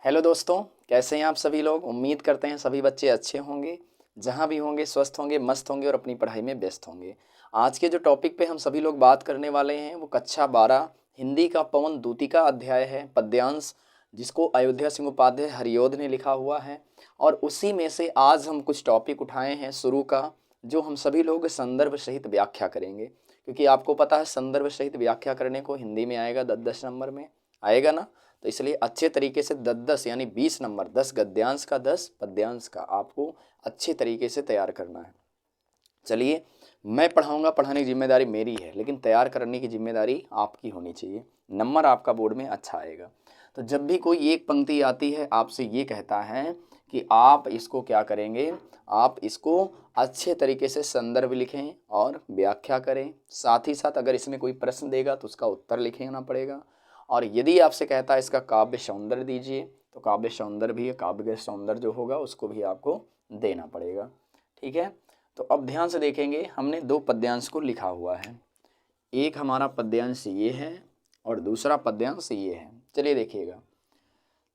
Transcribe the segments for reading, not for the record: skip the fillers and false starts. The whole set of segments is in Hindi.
हेलो दोस्तों, कैसे हैं आप सभी लोग। उम्मीद करते हैं सभी बच्चे अच्छे होंगे, जहाँ भी होंगे स्वस्थ होंगे, मस्त होंगे और अपनी पढ़ाई में व्यस्त होंगे। आज के जो टॉपिक पे हम सभी लोग बात करने वाले हैं वो कक्षा 12 हिंदी का पवन दूती का अध्याय है, पद्यांश, जिसको अयोध्या सिंह उपाध्याय हरिओद ने लिखा हुआ है। और उसी में से आज हम कुछ टॉपिक उठाए हैं शुरू का, जो हम सभी लोग संदर्भ सहित व्याख्या करेंगे, क्योंकि आपको पता है संदर्भ सहित व्याख्या करने को हिंदी में आएगा 10-10 नंबर में आएगा ना। तो इसलिए अच्छे तरीके से 10-10 यानी 20 नंबर, 10 गद्यांश का 10 पद्यांश का आपको अच्छे तरीके से तैयार करना है। चलिए, मैं पढ़ाऊंगा, पढ़ाने की जिम्मेदारी मेरी है, लेकिन तैयार करने की जिम्मेदारी आपकी होनी चाहिए। नंबर आपका बोर्ड में अच्छा आएगा। तो जब भी कोई एक पंक्ति आती है, आपसे ये कहता है कि आप इसको क्या करेंगे, आप इसको अच्छे तरीके से संदर्भ लिखें और व्याख्या करें। साथ ही साथ अगर इसमें कोई प्रश्न देगा तो उसका उत्तर लिखना पड़ेगा। और यदि आपसे कहता है इसका काव्य सौंदर्य दीजिए, तो काव्य सौंदर्य भी, काव्य सौंदर्य जो होगा उसको भी आपको देना पड़ेगा। ठीक है, तो अब ध्यान से देखेंगे, हमने दो पद्यांश को लिखा हुआ है। एक हमारा पद्यांश ये है और दूसरा पद्यांश ये है। चलिए देखिएगा,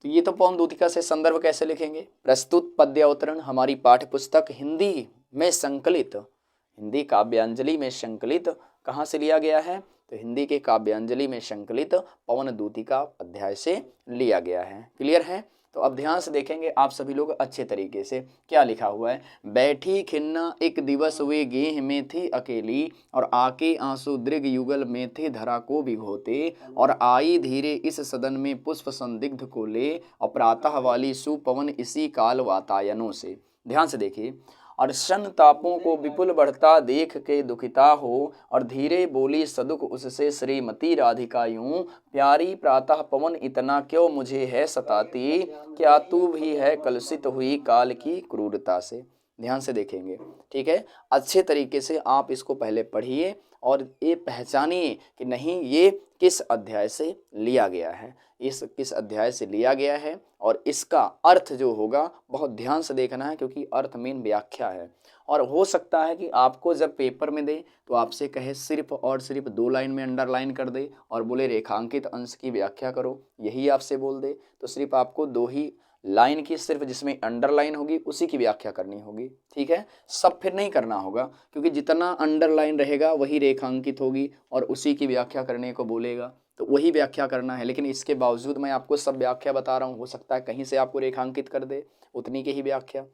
तो ये तो पवन दूतिका से संदर्भ कैसे लिखेंगे। प्रस्तुत पद्यावतरण हमारी पाठ्य पुस्तक हिंदी में संकलित, हिंदी काव्यांजलि में संकलित कहाँ से लिया गया है, तो हिंदी के काव्यांजलि में संकलित पवन दूतिका अध्याय से लिया गया है। क्लियर है। तो अब ध्यान से देखेंगे आप सभी लोग अच्छे तरीके से, क्या लिखा हुआ है। बैठी खिन्ना एक दिवस वे गेह में थी अकेली, और आके आंसू दृग युगल में थे धरा को भिगोते, और आई धीरे इस सदन में पुष्प संदिग्ध को ले, और प्रातः वाली सुपवन इसी काल वातायनों से। ध्यान से देखिए, और सन तापों को विपुल बढ़ता देख के दुखिता हो, और धीरे बोली सदुख उससे श्रीमती राधिका यूं, प्यारी प्रातः पवन इतना क्यों मुझे है सताती, क्या तू भी है कलुषित हुई काल की क्रूरता से। ध्यान से देखेंगे, ठीक है। अच्छे तरीके से आप इसको पहले पढ़िए और ये पहचानिए कि नहीं ये किस अध्याय से लिया गया है, इस किस अध्याय से लिया गया है। और इसका अर्थ जो होगा बहुत ध्यान से देखना है, क्योंकि अर्थ मेन व्याख्या है। और हो सकता है कि आपको जब पेपर में दे तो आपसे कहे सिर्फ और सिर्फ 2 लाइन में अंडरलाइन कर दे और बोले रेखांकित अंश की व्याख्या करो, यही आपसे बोल दे, तो सिर्फ आपको 2 ही लाइन की, सिर्फ जिसमें अंडरलाइन होगी उसी की व्याख्या करनी होगी। ठीक है, सब फिर नहीं करना होगा, क्योंकि जितना अंडरलाइन रहेगा वही रेखांकित होगी और उसी की व्याख्या करने को बोलेगा, तो वही व्याख्या करना है। लेकिन इसके बावजूद मैं आपको सब व्याख्या बता रहा हूँ, हो सकता है कहीं से आपको रेखांकित कर दे उतनी की ही व्याख्या।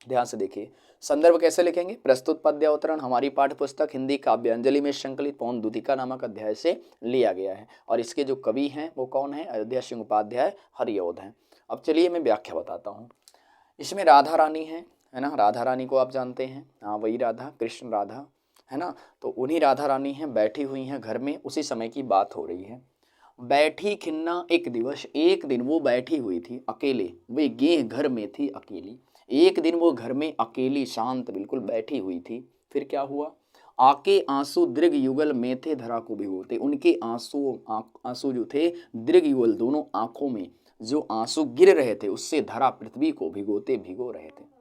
ध्यान से देखिए, संदर्भ कैसे लिखेंगे। प्रस्तुत पद्यावतरण हमारी पाठ्य पुस्तक हिंदी काव्यांजलि में संकलित पवन दूतिका नामक अध्याय से लिया गया है, और इसके जो कवि हैं वो कौन है, अयोध्या सिंह उपाध्याय हरिओद हैं। अब चलिए मैं व्याख्या बताता हूँ। इसमें राधा रानी है ना, राधा रानी को आप जानते हैं, हाँ वही राधा, कृष्ण राधा है ना। तो उन्हीं राधा रानी हैं, बैठी हुई हैं घर में, उसी समय की बात हो रही है। बैठी खिन्ना एक दिवस, एक दिन वो बैठी हुई थी अकेले, वे गेह घर में थी अकेली। एक दिन वो घर में अकेली शांत बिल्कुल बैठी हुई थी। फिर क्या हुआ, आके आंसू दृग युगल में थे धरा को भिगोते, उनके आंसू आंसू जो थे दृग युगल, दोनों आंखों में जो आंसू गिर रहे थे उससे धरा पृथ्वी को भिगोते भिगो रहे थे।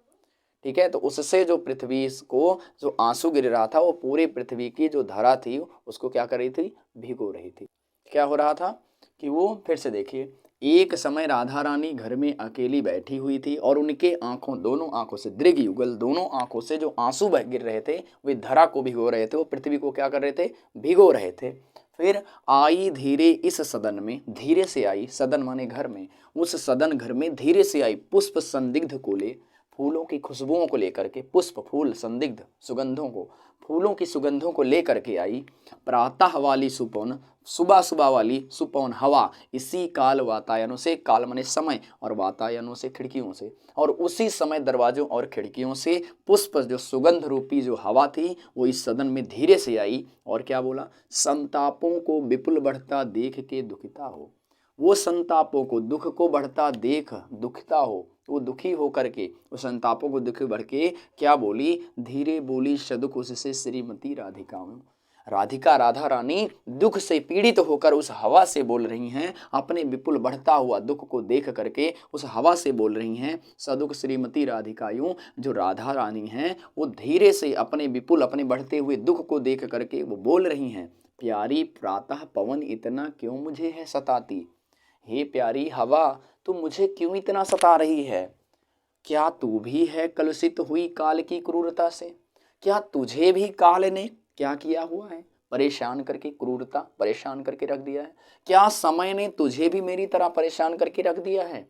ठीक है, तो उससे जो पृथ्वी को जो आंसू गिर रहा था वो पूरे पृथ्वी की जो धरा थी उसको क्या कर रही थी, भिगो रही थी। क्या हो रहा था कि वो, फिर से देखिए, एक समय राधा रानी घर में अकेली बैठी हुई थी और उनके आंखों, दोनों आंखों से दृग युगल, दोनों आंखों से जो आंसू बह गिर रहे थे वे धरा को भिगो रहे थे, वो पृथ्वी को क्या कर रहे थे, भिगो रहे थे। फिर आई धीरे इस सदन में, धीरे से आई, सदन माने घर में, उस सदन घर में धीरे से आई, पुष्प संदिग्ध को ले, फूलों की खुशबुओं को लेकर के, पुष्प फूल संदिग्ध सुगंधों को, फूलों की सुगंधों को लेकर के आई। प्रातः वाली सुपौन, सुबह सुबह वाली सुपौन हवा, इसी काल वातायनों से, काल माने समय और वातायनों से खिड़कियों से, और उसी समय दरवाजों और खिड़कियों से पुष्प जो सुगंध रूपी जो हवा थी वो इस सदन में धीरे से आई। और क्या बोला, संतापों को विपुल बढ़ता देख के दुखिता हो, वो संतापों को, दुख को बढ़ता देख दुखिता हो, वो दुखी हो करके, वो संतापों को दुखी बढ़ के क्या बोली, धीरे बोली सदुख उससे श्रीमती राधिका। राधिका, राधा रानी दुख से पीड़ित होकर उस हवा से बोल रही हैं, अपने विपुल बढ़ता हुआ दुख को देख करके उस हवा से बोल रही हैं। सदुख श्रीमती राधिका यूं, जो राधा रानी हैं वो धीरे से अपने विपुल, अपने बढ़ते हुए दुख को देख करके वो बोल रही हैं, प्यारी प्रातः पवन इतना क्यों मुझे है सताती। हे प्यारी हवा, तू मुझे क्यों इतना सता रही है? क्या तू भी है कलुषित हुई काल की क्रूरता से? क्या तुझे भी काल ने क्या किया हुआ है? परेशान करके, क्रूरता परेशान करके रख दिया है। क्या समय ने तुझे भी मेरी तरह परेशान करके रख दिया है?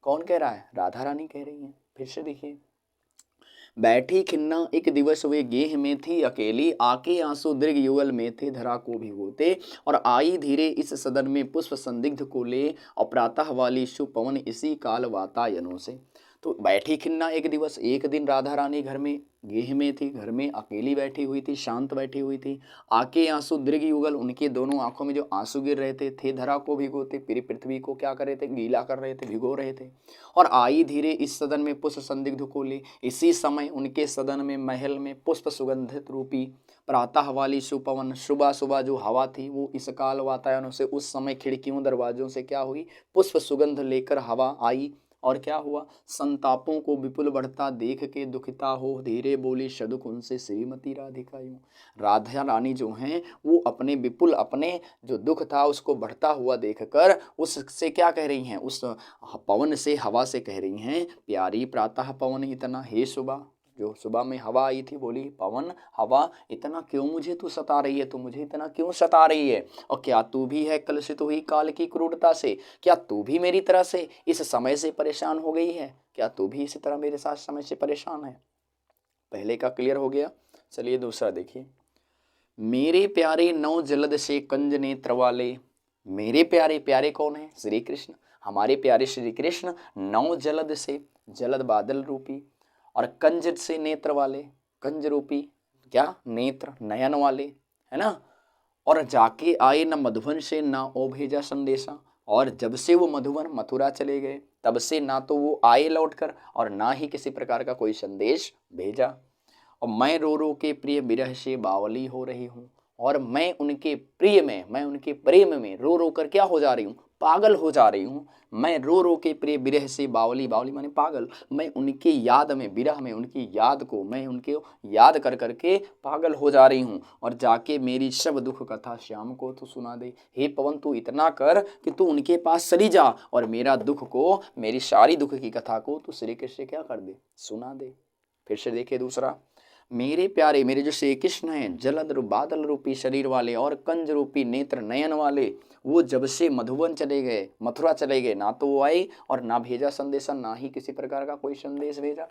कौन कह रहा है? राधा रानी कह रही है। फिर से देखिए, बैठी खिन्ना एक दिवस वे गेह में थी अकेली, आके आंसू दीर्घ युगल में थे धरा को भिगोते, और आई धीरे इस सदन में पुष्प संदिग्ध को ले, और प्रातः वाली शुभ पवन इसी काल वातायनों से। तो बैठी खिन्ना एक दिवस, एक दिन राधा रानी घर में गेह में थी, घर में अकेली बैठी हुई थी, शांत बैठी हुई थी। आके आंसू दीर्घ युगल, उनके दोनों आंखों में जो आंसू गिर रहे थे धरा को भिगोते, पूरी पृथ्वी को क्या कर रहे थे? गीला कर रहे थे, भिगो रहे थे। और आई धीरे इस सदन में पुष्प संदिग्ध को ले, इसी समय उनके सदन में, महल में पुष्प सुगंधित रूपी प्रातः वाली सुपवन, सुबह सुबह जो हवा थी वो इस काल वातायनों से, उस समय खिड़कियों दरवाजों से क्या हुई? पुष्प सुगंध लेकर हवा आई। और क्या हुआ? संतापों को विपुल बढ़ता देख के दुखिता हो धीरे बोली सदुख उनसे श्रीमती राधिका यूं। राधा रानी जो हैं वो अपने विपुल, अपने जो दुख था उसको बढ़ता हुआ देखकर उससे क्या कह रही हैं? उस पवन से, हवा से कह रही हैं, प्यारी प्रातः पवन इतना, हे सुबह, जो सुबह में हवा आई थी, बोली पवन, हवा, इतना क्यों मुझे तू सता रही है? तू मुझे इतना क्यों सता रही है? और क्या तू भी है कलुषित हुई काल की क्रूरता से? क्या तू भी मेरी तरह से इस समय से परेशान हो गई है? क्या तू भी इसी तरह मेरे साथ समय से परेशान है? पहले का क्लियर हो गया। चलिए दूसरा देखिए, मेरे प्यारे नौ जलद से कंज नेत्र वाले। मेरे प्यारे, प्यारे कौन है? श्री कृष्ण। हमारे प्यारे श्री कृष्ण नौ जलद से, जलद बादल रूपी, और कंज से नेत्र वाले, कंज रूपी क्या? नेत्र, नयन वाले, है ना। और जाके आए न मधुबन से ना ओ भेजा संदेशा, और जब से वो मधुबन, मथुरा चले गए, तब से ना तो वो आए लौटकर और ना ही किसी प्रकार का कोई संदेश भेजा। और मैं रो रो के प्रिय विरह से बावली हो रही हूँ, और मैं उनके प्रिय में, मैं उनके प्रेम में रो रो कर क्या हो जा रही हूँ? पागल हो जा रही हूँ। मैं रो रो के प्रिय विरह से बावली, बावली माने पागल, मैं उनके याद में, विरह में, उनकी याद को, मैं उनके याद कर करके पागल हो जा रही हूँ। और जाके मेरी सब दुख कथा श्याम को तू सुना दे। हे पवन, तू इतना कर कि तू उनके पास चली जा और मेरा दुख को, मेरी सारी दुख की कथा को तू श्री कृष्ण से क्या कर दे? सुना दे। फिर से देखिए दूसरा, मेरे प्यारे, मेरे जो श्री कृष्ण हैं, जलद बादल रूपी शरीर वाले और कंज रूपी नेत्र नयन वाले, वो जब से मधुबन चले गए, मथुरा चले गए, ना तो वो आए और ना भेजा संदेशा, ना ही किसी प्रकार का कोई संदेश भेजा।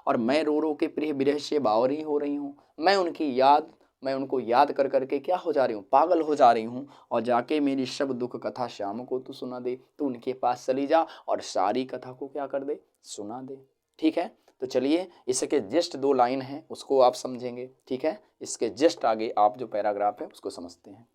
और मैं रो रो के प्रिय विरह से बावरी हो रही हूँ। मैं उनकी याद, मैं उनको याद कर करके क्या हो जा रही हूँ? पागल हो जा रही हूँ। और जाके मेरी सब दुख कथा श्याम को तू सुना दे। तू उनके पास चली जा और सारी कथा को क्या कर दे? सुना दे। ठीक है, तो चलिए इसके जस्ट 2 लाइन हैं, उसको आप समझेंगे। ठीक है, इसके जस्ट आगे आप जो पैराग्राफ है उसको समझते हैं।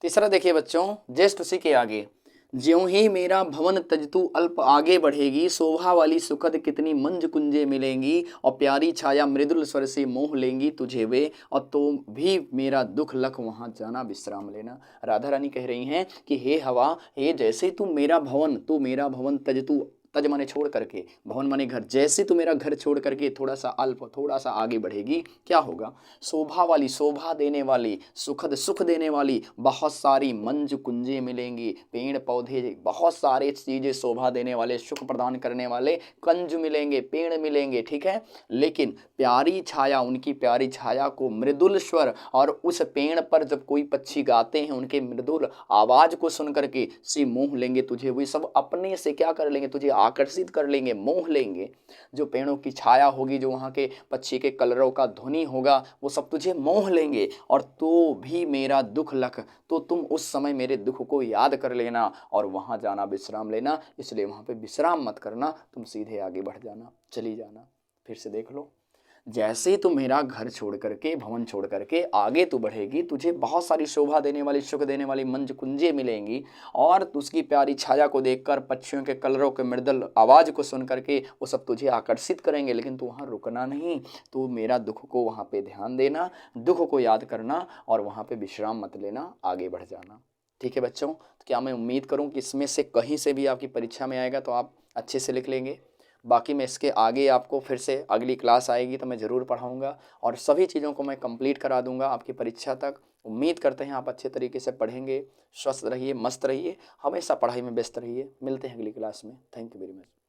तीसरा देखिए बच्चों, जस्ट उसी के आगे, ज्यों ही मेरा भवन तजतु अल्प आगे बढ़ेगी, शोभा वाली सुखद कितनी मंज कुंजे मिलेंगी, और प्यारी छाया मृदुल स्वर से मोह लेंगी तुझे वे, और तो भी मेरा दुख लख वहां जाना विश्राम लेना। राधा रानी कह रही हैं कि हे हवा, हे जैसे तू मेरा भवन, तू मेरा भवन तजतु, तज माने छोड़ करके, भवन माने घर, जैसे तू मेरा घर छोड़ करके थोड़ा सा अल्प, थोड़ा सा आगे बढ़ेगी, क्या होगा? शोभा वाली, शोभा देने वाली, सुखद, सुख देने वाली बहुत सारी मंज कुंजे मिलेंगी, पेड़ पौधे, बहुत सारे चीजें शोभा देने वाले, सुख प्रदान करने वाले कंज मिलेंगे, पेड़ मिलेंगे। ठीक है, लेकिन प्यारी छाया, उनकी प्यारी छाया को मृदुल स्वर, और उस पेड़ पर जब कोई पक्षी गाते हैं उनके मृदुल आवाज को सुन करके से मोह लेंगे तुझे, वे सब अपने से क्या कर लेंगे? तुझे आकर्षित कर लेंगे, मोह लेंगे। जो पेड़ों की छाया होगी, जो वहाँ के पक्षी के कलरों का ध्वनि होगा, वो सब तुझे मोह लेंगे। और तो भी मेरा दुख लख, तो तुम उस समय मेरे दुख को याद कर लेना और वहाँ जाना विश्राम लेना। इसलिए वहाँ पे विश्राम मत करना, तुम सीधे आगे बढ़ जाना, चली जाना। फिर से देख लो, जैसे तू मेरा घर छोड़ करके, भवन छोड़ करके आगे तू बढ़ेगी, तुझे बहुत सारी शोभा देने वाली, सुख देने वाली मंज कुंजे मिलेंगी, और उसकी प्यारी छाया को देखकर, पक्षियों के कलरों के मृदुल आवाज को सुन करके वो सब तुझे आकर्षित करेंगे। लेकिन तू वहाँ रुकना नहीं, तू मेरा दुख को वहाँ पे ध्यान देना, दुख को याद करना और वहाँ पे विश्राम मत लेना, आगे बढ़ जाना। ठीक है बच्चों, तो क्या मैं उम्मीद करूँ कि इसमें से कहीं से भी आपकी परीक्षा में आएगा तो आप अच्छे से लिख लेंगे। बाकी मैं इसके आगे आपको फिर से अगली क्लास आएगी तो मैं ज़रूर पढ़ाऊँगा और सभी चीज़ों को मैं कंप्लीट करा दूँगा आपकी परीक्षा तक। उम्मीद करते हैं आप अच्छे तरीके से पढ़ेंगे, स्वस्थ रहिए, मस्त रहिए, हमेशा पढ़ाई में व्यस्त रहिए। मिलते हैं अगली क्लास में। Thank you very much.